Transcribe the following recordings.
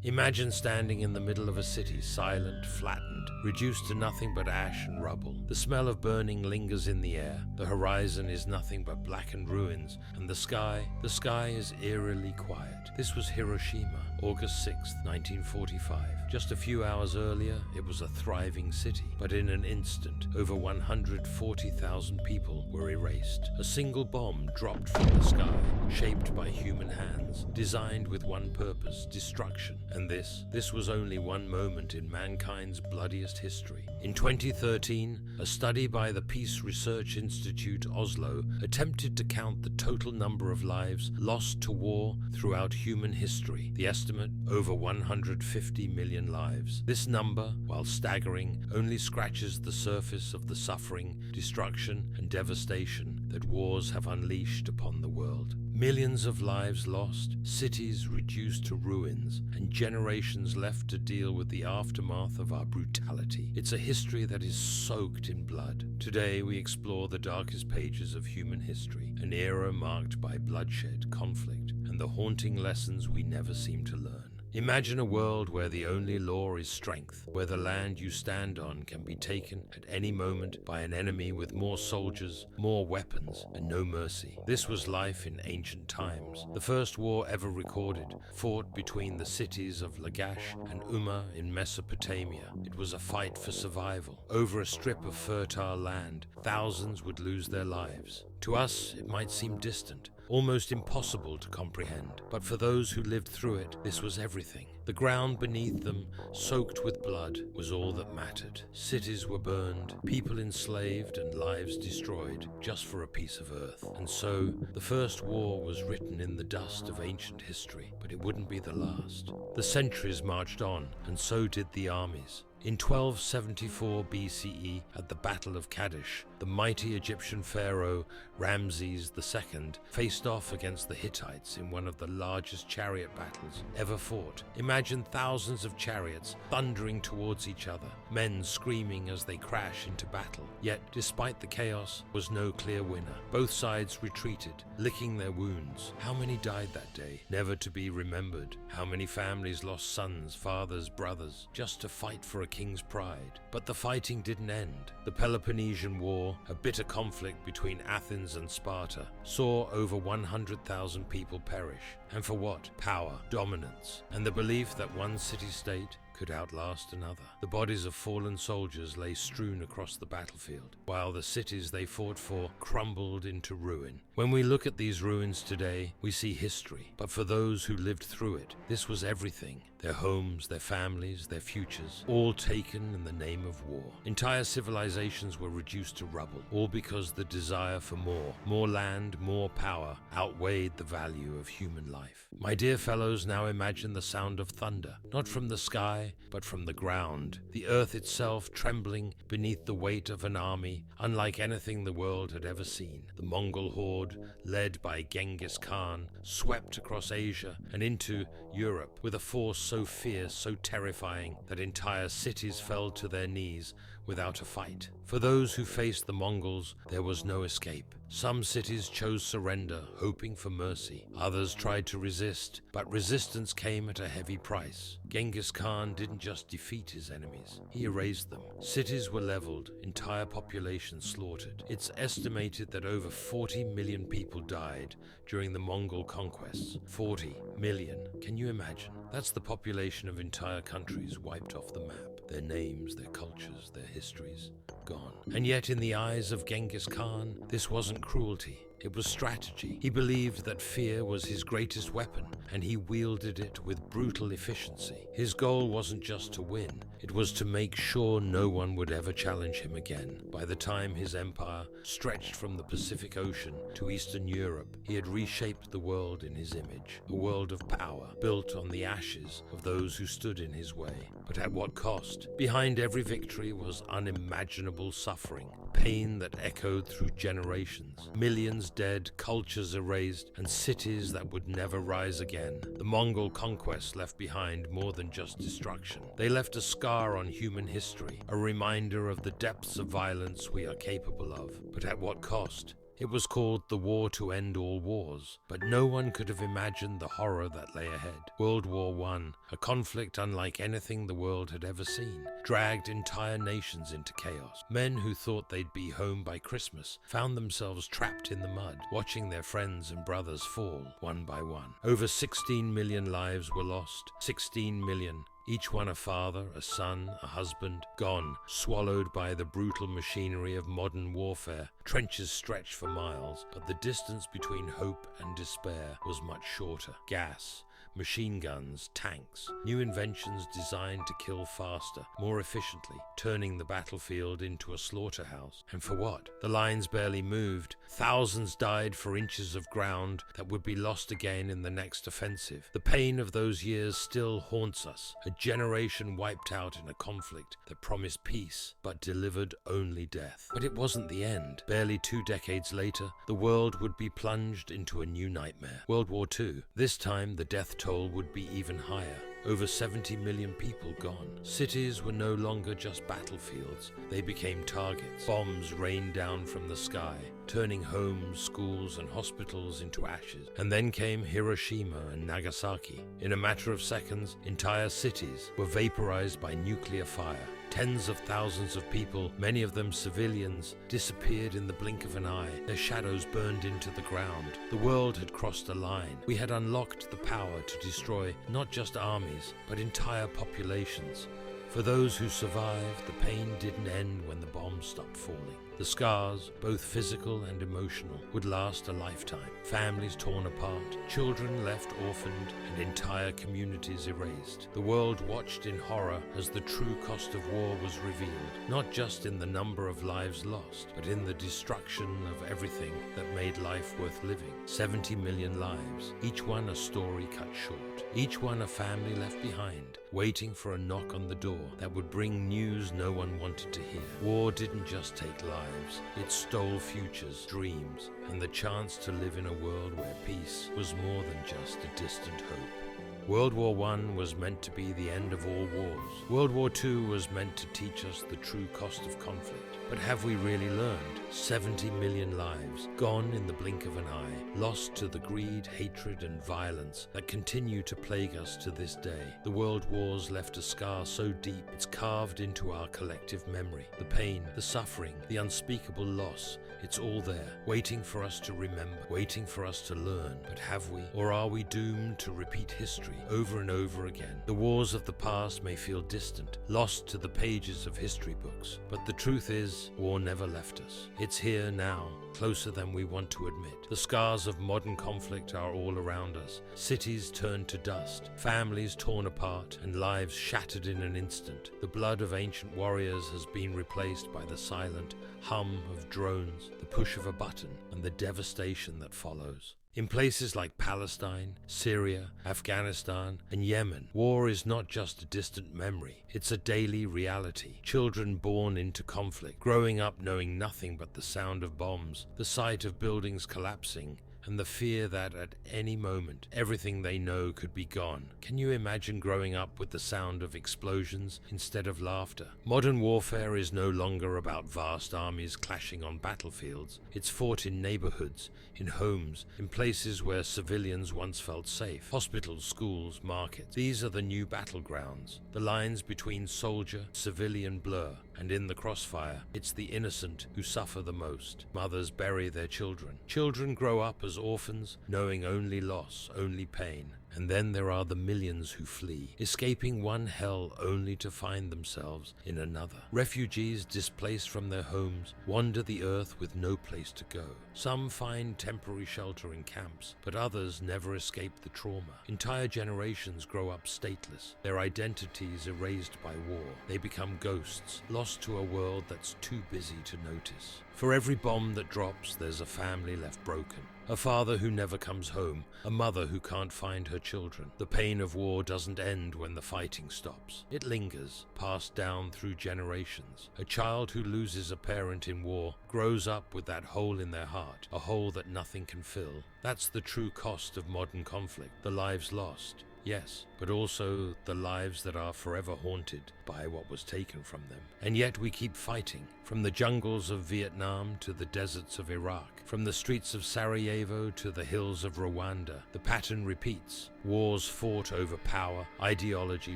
Imagine standing in the middle of a city, silent, flattened, reduced to nothing but ash and rubble. The smell of burning lingers in the air. The horizon is nothing but blackened ruins, and the sky is eerily quiet. This was Hiroshima, August 6th, 1945. Just a few hours earlier, it was a thriving city, but in an instant, over 140,000 people were erased. A single bomb dropped from the sky, shaped by human hands, designed with one purpose: destruction. And this was only one moment in mankind's bloodiest history. In 2013, a study by the Peace Research Institute Oslo attempted to count the total number of lives lost to war throughout human history. The estimate, over 150 million lives. This number, while staggering, only scratches the surface of the suffering, destruction, and devastation that wars have unleashed upon the world. Millions of lives lost, cities reduced to ruins, and generations left to deal with the aftermath of our brutality. It's a history that is soaked in blood. Today we explore the darkest pages of human history, an era marked by bloodshed, conflict, and the haunting lessons we never seem to learn. Imagine a world where the only law is strength, where the land you stand on can be taken at any moment by an enemy with more soldiers, more weapons, and no mercy. This was life in ancient times. The first war ever recorded, fought between the cities of Lagash and Umma in Mesopotamia. It was a fight for survival. Over a strip of fertile land, thousands would lose their lives. To us, it might seem distant, almost impossible to comprehend, but for those who lived through it, this was everything. The ground beneath them, soaked with blood, was all that mattered. Cities were burned, people enslaved, and lives destroyed, just for a piece of earth. And so, the first war was written in the dust of ancient history, but it wouldn't be the last. The centuries marched on, and so did the armies. In 1274 BCE, at the Battle of Kadesh, the mighty Egyptian pharaoh Ramses II faced off against the Hittites in one of the largest chariot battles ever fought. Imagine thousands of chariots thundering towards each other, men screaming as they crash into battle. Yet, despite the chaos, was no clear winner. Both sides retreated, licking their wounds. How many died that day, never to be remembered? How many families lost sons, fathers, brothers, just to fight for a king's pride? But the fighting didn't end. The Peloponnesian War, a bitter conflict between Athens and Sparta, saw over 100,000 people perish. And for what? Power, dominance, and the belief that one city-state could outlast another. The bodies of fallen soldiers lay strewn across the battlefield, while the cities they fought for crumbled into ruin. When we look at these ruins today, we see history, but for those who lived through it, this was everything. Their homes, their families, their futures, all taken in the name of war. Entire civilizations were reduced to rubble, all because the desire for more land, more power, outweighed the value of human life. My dear fellows, now imagine the sound of thunder, not from the sky, but from the ground, the earth itself trembling beneath the weight of an army unlike anything the world had ever seen. The Mongol horde, led by Genghis Khan, swept across Asia and into Europe with a force so fierce, so terrifying, that entire cities fell to their knees without a fight. For those who faced the Mongols, there was no escape. Some cities chose surrender, hoping for mercy. Others tried to resist, but resistance came at a heavy price. Genghis Khan didn't just defeat his enemies, he erased them. Cities were leveled, entire populations slaughtered. It's estimated that over 40 million people died during the Mongol conquests. 40 million. Can you imagine? That's the population of entire countries wiped off the map. Their names, their cultures, their histories, gone. And yet in the eyes of Genghis Khan, this wasn't cruelty. It was strategy. He believed that fear was his greatest weapon, and he wielded it with brutal efficiency. His goal wasn't just to win, it was to make sure no one would ever challenge him again. By the time his empire stretched from the Pacific Ocean to Eastern Europe, he had reshaped the world in his image, a world of power, built on the ashes of those who stood in his way. But at what cost? Behind every victory was unimaginable suffering, pain that echoed through generations. Millions dead, cultures erased, and cities that would never rise again. The Mongol conquests left behind more than just destruction. They left a scar on human history, a reminder of the depths of violence we are capable of. But at what cost? It was called the War to End All Wars, but no one could have imagined the horror that lay ahead. World War I, a conflict unlike anything the world had ever seen, dragged entire nations into chaos. Men who thought they'd be home by Christmas found themselves trapped in the mud, watching their friends and brothers fall one by one. Over 16 million lives were lost. 16 million. Each one a father, a son, a husband, gone, swallowed by the brutal machinery of modern warfare. Trenches stretched for miles, but the distance between hope and despair was much shorter. Gas, machine guns, tanks, new inventions designed to kill faster, more efficiently, turning the battlefield into a slaughterhouse. And for what? The lines barely moved. Thousands died for inches of ground that would be lost again in the next offensive. The pain of those years still haunts us. A generation wiped out in a conflict that promised peace, but delivered only death. But it wasn't the end. Barely 2 decades later, the world would be plunged into a new nightmare. World War II. This time, the death toll would be even higher. Over 70 million people gone. Cities were no longer just battlefields. They became targets. Bombs rained down from the sky, turning homes, schools, and hospitals into ashes. And then came Hiroshima and Nagasaki. In a matter of seconds, entire cities were vaporized by nuclear fire. Tens of thousands of people, many of them civilians, disappeared in the blink of an eye. Their shadows burned into the ground. The world had crossed a line. We had unlocked the power to destroy not just armies, but entire populations. For those who survived, the pain didn't end when the bombs stopped falling. The scars, both physical and emotional, would last a lifetime. Families torn apart, children left orphaned, and entire communities erased. The world watched in horror as the true cost of war was revealed, not just in the number of lives lost, but in the destruction of everything that made life worth living. 70 million lives, each one a story cut short, each one a family left behind, waiting for a knock on the door that would bring news no one wanted to hear. War didn't just take lives, it stole futures, dreams, and the chance to live in a world where peace was more than just a distant hope. World War I was meant to be the end of all wars. World War II was meant to teach us the true cost of conflict. But have we really learned? 70 million lives, gone in the blink of an eye, lost to the greed, hatred, and violence that continue to plague us to this day. The world wars left a scar so deep it's carved into our collective memory. The pain, the suffering, the unspeakable loss, it's all there, waiting for us to remember, waiting for us to learn. But have we? Or are we doomed to repeat history over and over again? The wars of the past may feel distant, lost to the pages of history books. But the truth is, war never left us. It's here now, closer than we want to admit. The scars of modern conflict are all around us. Cities turned to dust, families torn apart, and lives shattered in an instant. The blood of ancient warriors has been replaced by the silent hum of drones, the push of a button, and the devastation that follows. In places like Palestine, Syria, Afghanistan, and Yemen, war is not just a distant memory, it's a daily reality. Children born into conflict, growing up knowing nothing but the sound of bombs, the sight of buildings collapsing, and the fear that at any moment everything they know could be gone. Can you imagine growing up with the sound of explosions instead of laughter? Modern warfare is no longer about vast armies clashing on battlefields. It's fought in neighborhoods, in homes, in places where civilians once felt safe. Hospitals, schools, markets. These are the new battlegrounds. The lines between soldier, civilian blur, and in the crossfire, it's the innocent who suffer the most. Mothers bury their children. Children grow up as orphans, knowing only loss, only pain. And then there are the millions who flee, escaping one hell only to find themselves in another. Refugees displaced from their homes wander the earth with no place to go. Some find temporary shelter in camps, but others never escape the trauma. Entire generations grow up stateless, their identities erased by war. They become ghosts, lost to a world that's too busy to notice. For every bomb that drops, there's a family left broken. A father who never comes home, a mother who can't find her children. The pain of war doesn't end when the fighting stops. It lingers, passed down through generations. A child who loses a parent in war grows up with that hole in their heart, a hole that nothing can fill. That's the true cost of modern conflict, the lives lost, yes, but also the lives that are forever haunted by what was taken from them. And yet we keep fighting, from the jungles of Vietnam to the deserts of Iraq, from the streets of Sarajevo to the hills of Rwanda. The pattern repeats. Wars fought over power, ideology,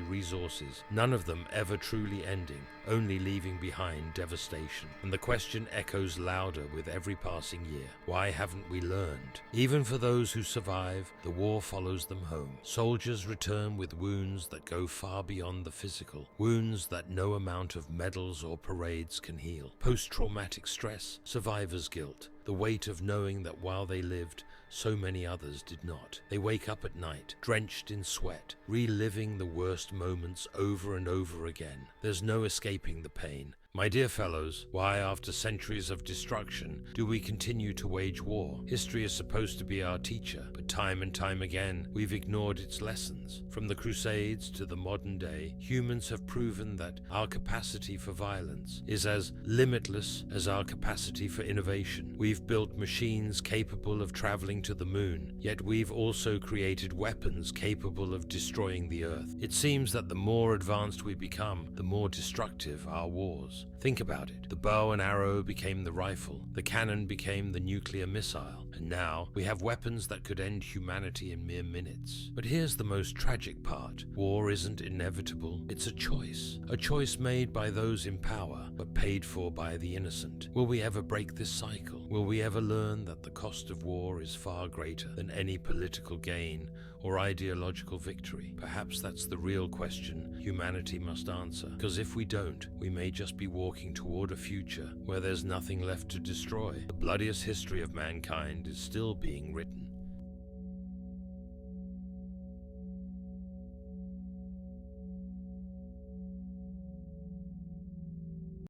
resources, none of them ever truly ending, only leaving behind devastation. And the question echoes louder with every passing year. Why haven't we learned? Even for those who survive, the war follows them home. Soldiers return with wounds that go far beyond the physical, wounds that no amount of medals or parades can heal. Post-traumatic stress, survivor's guilt, the weight of knowing that while they lived, so many others did not. They wake up at night, drenched in sweat, reliving the worst moments over and over again. There's no escaping the pain. My dear fellows, why after centuries of destruction do we continue to wage war? History is supposed to be our teacher, but time and time again we've ignored its lessons. From the Crusades to the modern day, humans have proven that our capacity for violence is as limitless as our capacity for innovation. We've built machines capable of traveling to the moon, yet we've also created weapons capable of destroying the earth. It seems that the more advanced we become, the more destructive our wars. Think about it. The bow and arrow became the rifle, the cannon became the nuclear missile, and now we have weapons that could end humanity in mere minutes. But here's the most tragic part. War isn't inevitable, it's a choice made by those in power, but paid for by the innocent. Will we ever break this cycle? Will we ever learn that the cost of war is far greater than any political gain or ideological victory? Perhaps that's the real question humanity must answer, because if we don't, we may just be walking toward a future where there's nothing left to destroy. The bloodiest history of mankind is still being written.